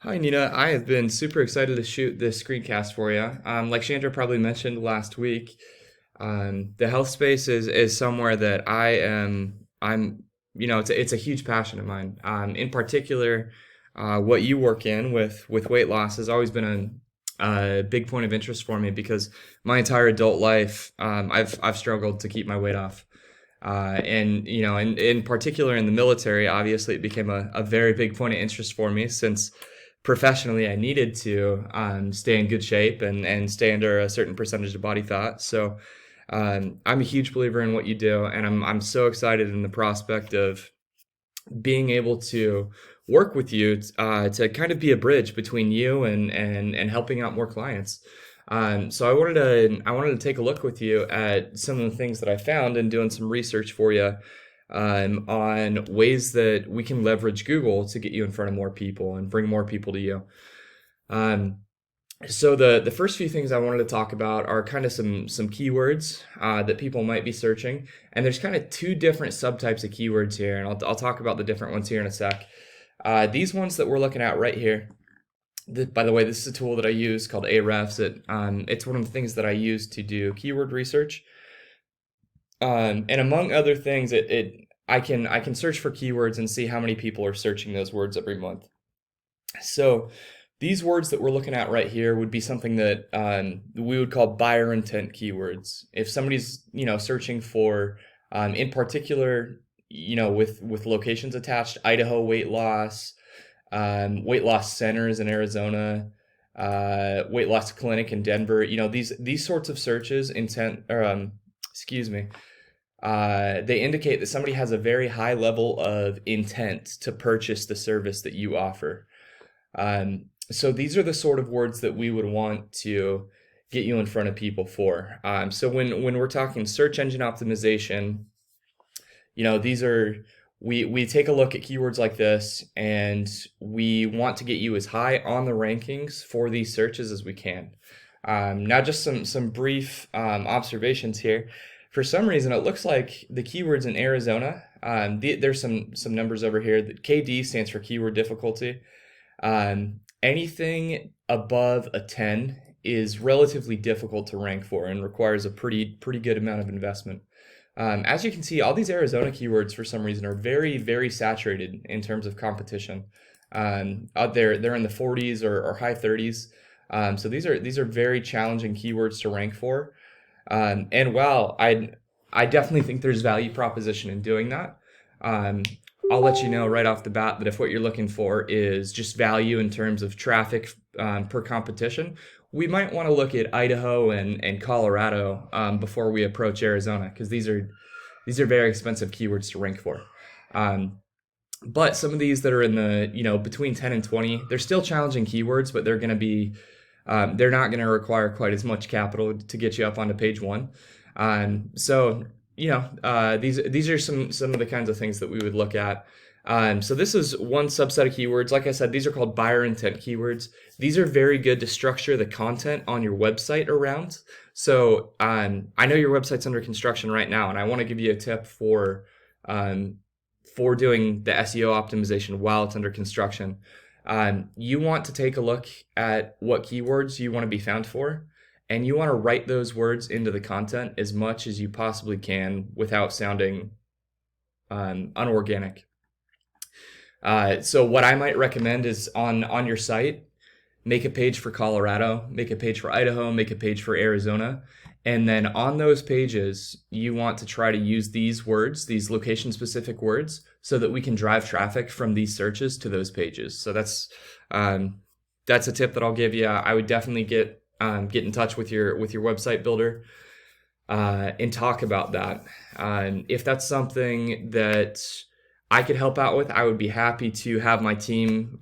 Hi, Nina. I have been super excited to shoot this screencast for you. Like Chandra probably mentioned last week, the health space is somewhere that it's a huge passion of mine. In particular, what you work in with weight loss has always been a big point of interest for me because my entire adult life, I've struggled to keep my weight off. And in particular in the military, obviously it became a very big point of interest for me since professionally I needed to stay in good shape and stay under a certain percentage of body fat. So I'm a huge believer in what you do, and I'm so excited in the prospect of being able to work with you to kind of be a bridge between you and helping out more clients. So I wanted to take a look with you at some of the things that I found and doing some research for you on ways that we can leverage Google to get you in front of more people and bring more people to you. Um, so the first few things I wanted to talk about are kind of some keywords that people might be searching, and there's kind of two different subtypes of keywords here, and I'll talk about the different ones here in a sec. These ones that we're looking at right here. By the way, this is a tool that I use called Ahrefs. It's one of the things that I use to do keyword research. And among other things, I can search for keywords and see how many people are searching those words every month. So these words that we're looking at right here would be something that we would call buyer intent keywords. If somebody's searching for, in particular, with locations attached, Idaho weight loss centers in Arizona, weight loss clinic in Denver. These sorts of searches excuse me, they indicate that somebody has a very high level of intent to purchase the service that you offer. So these are the sort of words that we would want to get you in front of people for. So when we're talking search engine optimization, these are we take a look at keywords like this, and we want to get you as high on the rankings for these searches as we can. Now, just some brief observations here. For some reason, it looks like the keywords in Arizona, there's some numbers over here. The KD stands for keyword difficulty. Anything above a 10 is relatively difficult to rank for and requires a pretty good amount of investment. As you can see, all these Arizona keywords for some reason are very, very saturated in terms of competition. Out there, they're in the 40s or high 30s. So these are very challenging keywords to rank for. And while I definitely think there's value proposition in doing that, I'll let you know right off the bat that if what you're looking for is just value in terms of traffic per competition, we might want to look at Idaho and Colorado before we approach Arizona, because these are very expensive keywords to rank for. But some of these that are in the between 10 and 20, they're still challenging keywords, but they're going to be they're not going to require quite as much capital to get you up onto page one. So these are some of the kinds of things that we would look at. So this is one subset of keywords. Like I said, these are called buyer intent keywords. These are very good to structure the content on your website around. So I know your website's under construction right now, and I want to give you a tip for doing the SEO optimization while it's under construction. You want to take a look at what keywords you want to be found for, and you want to write those words into the content as much as you possibly can without sounding unorganic. So what I might recommend is on your site, make a page for Colorado, make a page for Idaho, make a page for Arizona. And then on those pages, you want to try to use these words, these location-specific words, so that we can drive traffic from these searches to those pages. So that's a tip that I'll give you. I would definitely get in touch with your website builder and talk about that. If that's something that I could help out with, I would be happy to have my team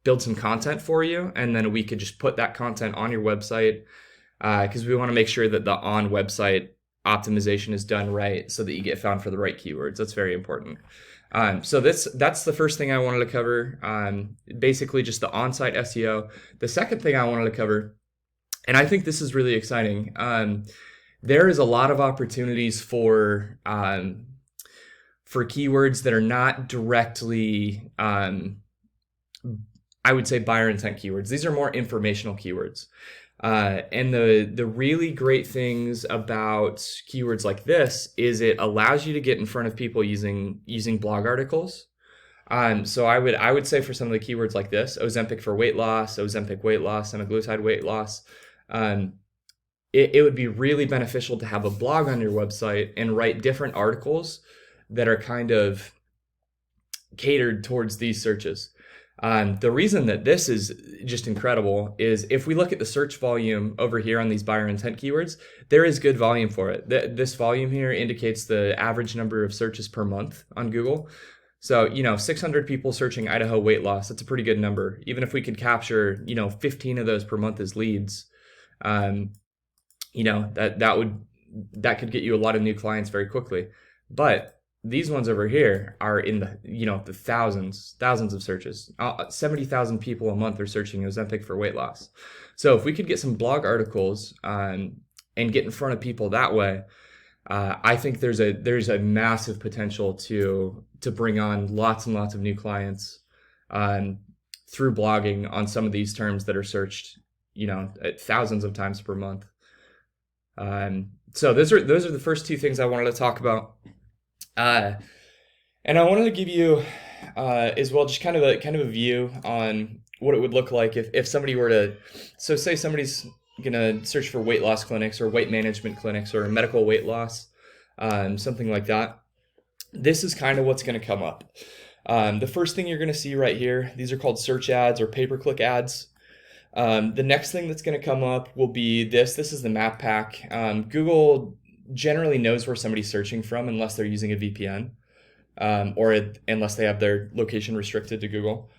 build some content for you, and then we could just put that content on your website, because we want to make sure that the on-website optimization is done right so that you get found for the right keywords. That's very important. So that's the first thing I wanted to cover, basically just the on-site SEO. The second thing I wanted to cover, and I think this is really exciting, there is a lot of opportunities for keywords that are not directly, I would say buyer intent keywords. These are more informational keywords. And the really great things about keywords like this is it allows you to get in front of people using blog articles. So I would say for some of the keywords like this, Ozempic for weight loss, Ozempic weight loss, semaglutide weight loss, um, it would be really beneficial to have a blog on your website and write different articles that are kind of catered towards these searches. The reason that this is just incredible is if we look at the search volume over here on these buyer intent keywords, there is good volume for it. This volume here indicates the average number of searches per month on Google. So, 600 people searching Idaho weight loss, that's a pretty good number. Even if we could capture, 15 of those per month as leads, that could get you a lot of new clients very quickly. But these ones over here are in the thousands of searches. 70,000 people a month are searching Ozempic for weight loss. So if we could get some blog articles and get in front of people that way, I think there's a massive potential to bring on lots and lots of new clients through blogging on some of these terms that are searched, thousands of times per month. So those are the first two things I wanted to talk about. And I wanted to give you as well just kind of a view on what it would look like if somebody were to, so say somebody's gonna search for weight loss clinics or weight management clinics or medical weight loss, something like that. This is kind of what's gonna come up. The first thing you're gonna see right here, these are called search ads or pay-per-click ads. The next thing that's gonna come up will be this is the map pack. Google generally knows where somebody's searching from unless they're using a VPN or unless they have their location restricted to Google.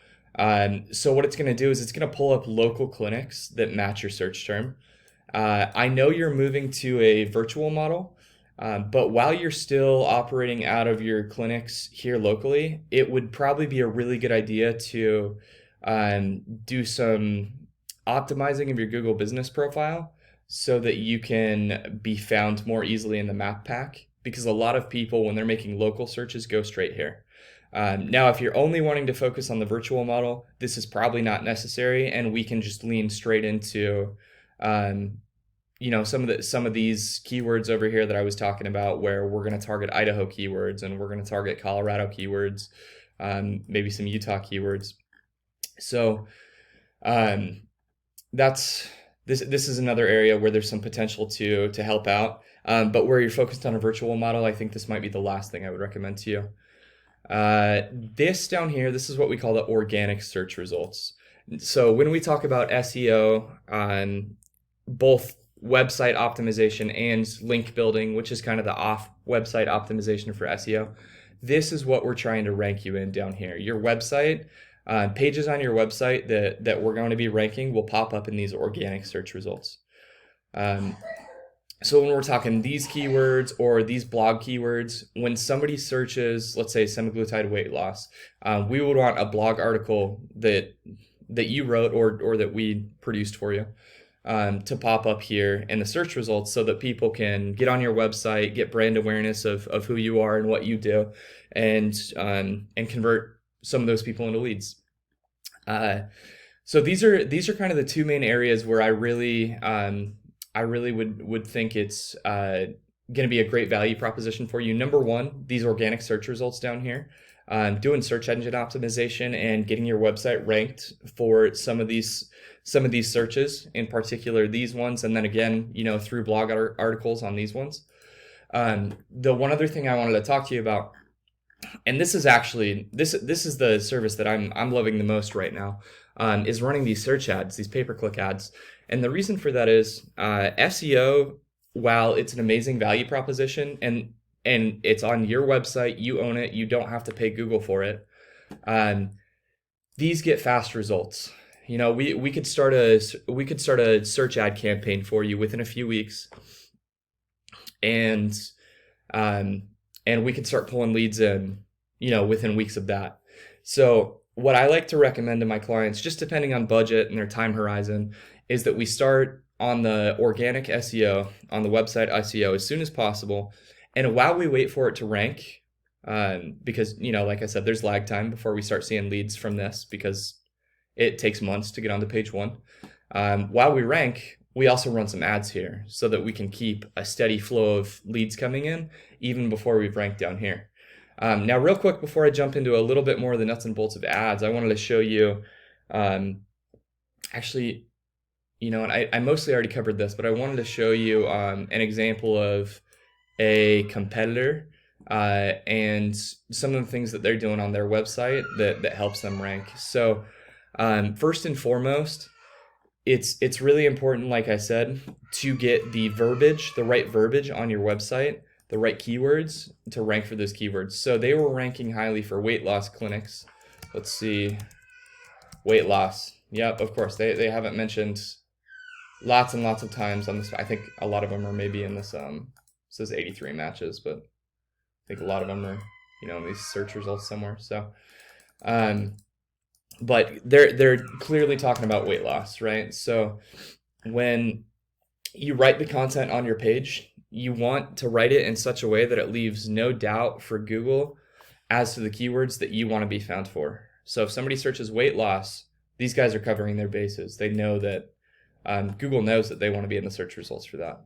So what it's going to do is it's going to pull up local clinics that match your search term. I know you're moving to a virtual model, but while you're still operating out of your clinics here locally, it would probably be a really good idea to do some optimizing of your Google business profile so that you can be found more easily in the map pack, because a lot of people, when they're making local searches, go straight here. Now, if you're only wanting to focus on the virtual model, this is probably not necessary, and we can just lean straight into, some of these keywords over here that I was talking about, where we're going to target Idaho keywords and we're going to target Colorado keywords, maybe some Utah keywords. So This is another area where there's some potential to help out, but where you're focused on a virtual model, I think this might be the last thing I would recommend to you. This down here, this is what we call the organic search results. So when we talk about SEO, both website optimization and link building, which is kind of the off website optimization for SEO, this is what we're trying to rank you in down here. Your website. Pages on your website that we're going to be ranking will pop up in these organic search results. So when we're talking these keywords or these blog keywords, when somebody searches, let's say semaglutide weight loss, we would want a blog article that you wrote or that we produced for you to pop up here in the search results so that people can get on your website, get brand awareness of who you are and what you do, and convert some of those people into leads. So these are kind of the two main areas where I really would think it's going to be a great value proposition for you. Number one, these organic search results down here, doing search engine optimization and getting your website ranked for some of these searches, in particular these ones, and then again, through blog articles on these ones. The one other thing I wanted to talk to you about, and this is actually this is the service that I'm loving the most right now, is running these search ads, these pay-per-click ads. And the reason for that is SEO, while it's an amazing value proposition and it's on your website, you own it, you don't have to pay Google for it. These get fast results. We could start a search ad campaign for you within a few weeks, and we could start pulling leads in, within weeks of that. So what I like to recommend to my clients, just depending on budget and their time horizon, is that we start on the organic SEO, on the website SEO as soon as possible. And while we wait for it to rank, because, like I said, there's lag time before we start seeing leads from this, because it takes months to get onto page one. While we rank, we also run some ads here so that we can keep a steady flow of leads coming in even before we've ranked down here. Now, real quick, before I jump into a little bit more of the nuts and bolts of ads, I wanted to show you, actually, you know, and I mostly already covered this, but I wanted to show you an example of a competitor and some of the things that they're doing on their website that helps them rank. So first and foremost, it's really important, like I said, to get the verbiage, the right verbiage on your website, the right keywords to rank for those keywords. So they were ranking highly for weight loss clinics. Let's see, weight loss. Yep, of course, they haven't mentioned lots and lots of times on this. I think a lot of them are maybe in this, it says 83 matches, but I think a lot of them are, you know, in these search results somewhere. So, but they're clearly talking about weight loss, right? So when you write the content on your page, you want to write it in such a way that it leaves no doubt for Google as to the keywords that you want to be found for. So if somebody searches weight loss, these guys are covering their bases. They know that Google knows that they want to be in the search results for that.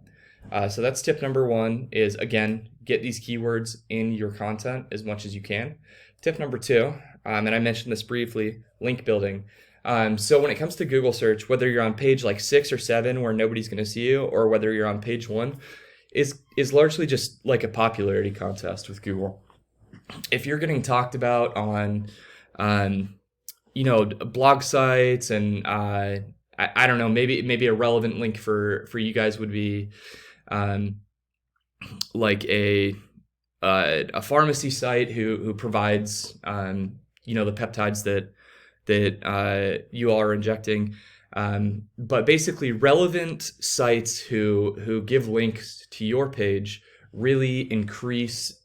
So that's tip number one is, again, get these keywords in your content as much as you can. Tip number two, and I mentioned this briefly, link building. So when it comes to Google search, whether you're on page like 6 or 7 where nobody's going to see you, or whether you're on page 1, is largely just like a popularity contest with Google. If you're getting talked about on you know, blog sites, and I don't know, maybe a relevant link for you guys would be like a pharmacy site who provides you know, the peptides that you all are injecting. But basically relevant sites who give links to your page really increase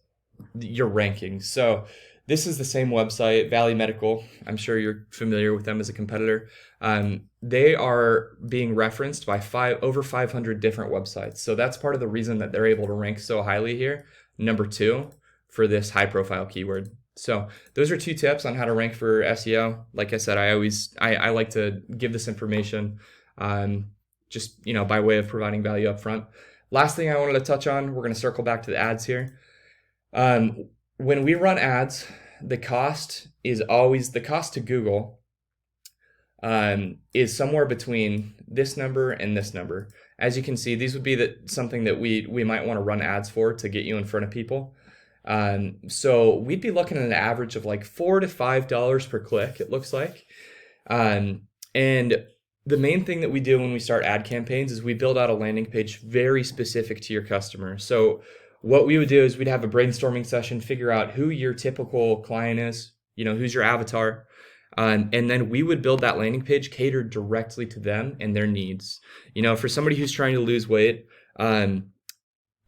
your rankings. So this is the same website, Valley Medical. I'm sure you're familiar with them as a competitor. They are being referenced by over 500 different websites. So that's part of the reason that they're able to rank so highly here. Number 2 for this high profile keyword. So those are 2 tips on how to rank for SEO. Like I said, I like to give this information just, you know, by way of providing value up front. Last thing I wanted to touch on, we're going to circle back to the ads here. When we run ads, the cost to Google is somewhere between this number and this number. As you can see, these would be something that we might want to run ads for to get you in front of people. So we'd be looking at an average of like $4 to $5 per click, it looks like. And the main thing that we do when we start ad campaigns is we build out a landing page very specific to your customer. So what we would do is we'd have a brainstorming session, figure out who your typical client is, you know, who's your avatar. And then we would build that landing page catered directly to them and their needs. You know, for somebody who's trying to lose weight,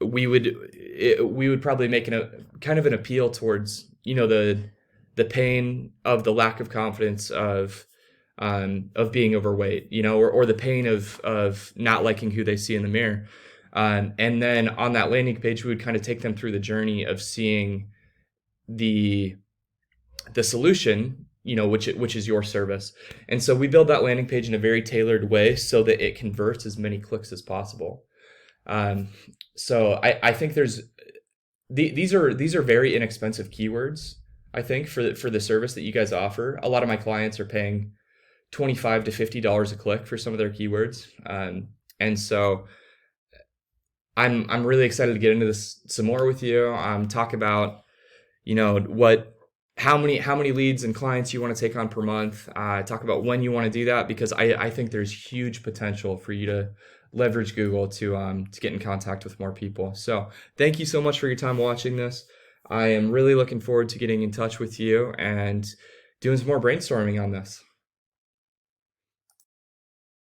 we would probably make kind of an appeal towards, you know, the pain of the lack of confidence of being overweight, you know, or the pain of not liking who they see in the mirror. And then on that landing page, we would kind of take them through the journey of seeing the solution, you know, which is your service. And so we build that landing page in a very tailored way so that it converts as many clicks as possible. So I think these are very inexpensive keywords, I think, for the service that you guys offer. A lot of my clients are paying $25 to $50 a click for some of their keywords. And so I'm really excited to get into this some more with you. Talk about, you know, how many leads and clients you want to take on per month. Talk about when you want to do that, because I think there's huge potential for you to leverage Google to get in contact with more people. So thank you so much for your time watching this. I am really looking forward to getting in touch with you and doing some more brainstorming on this.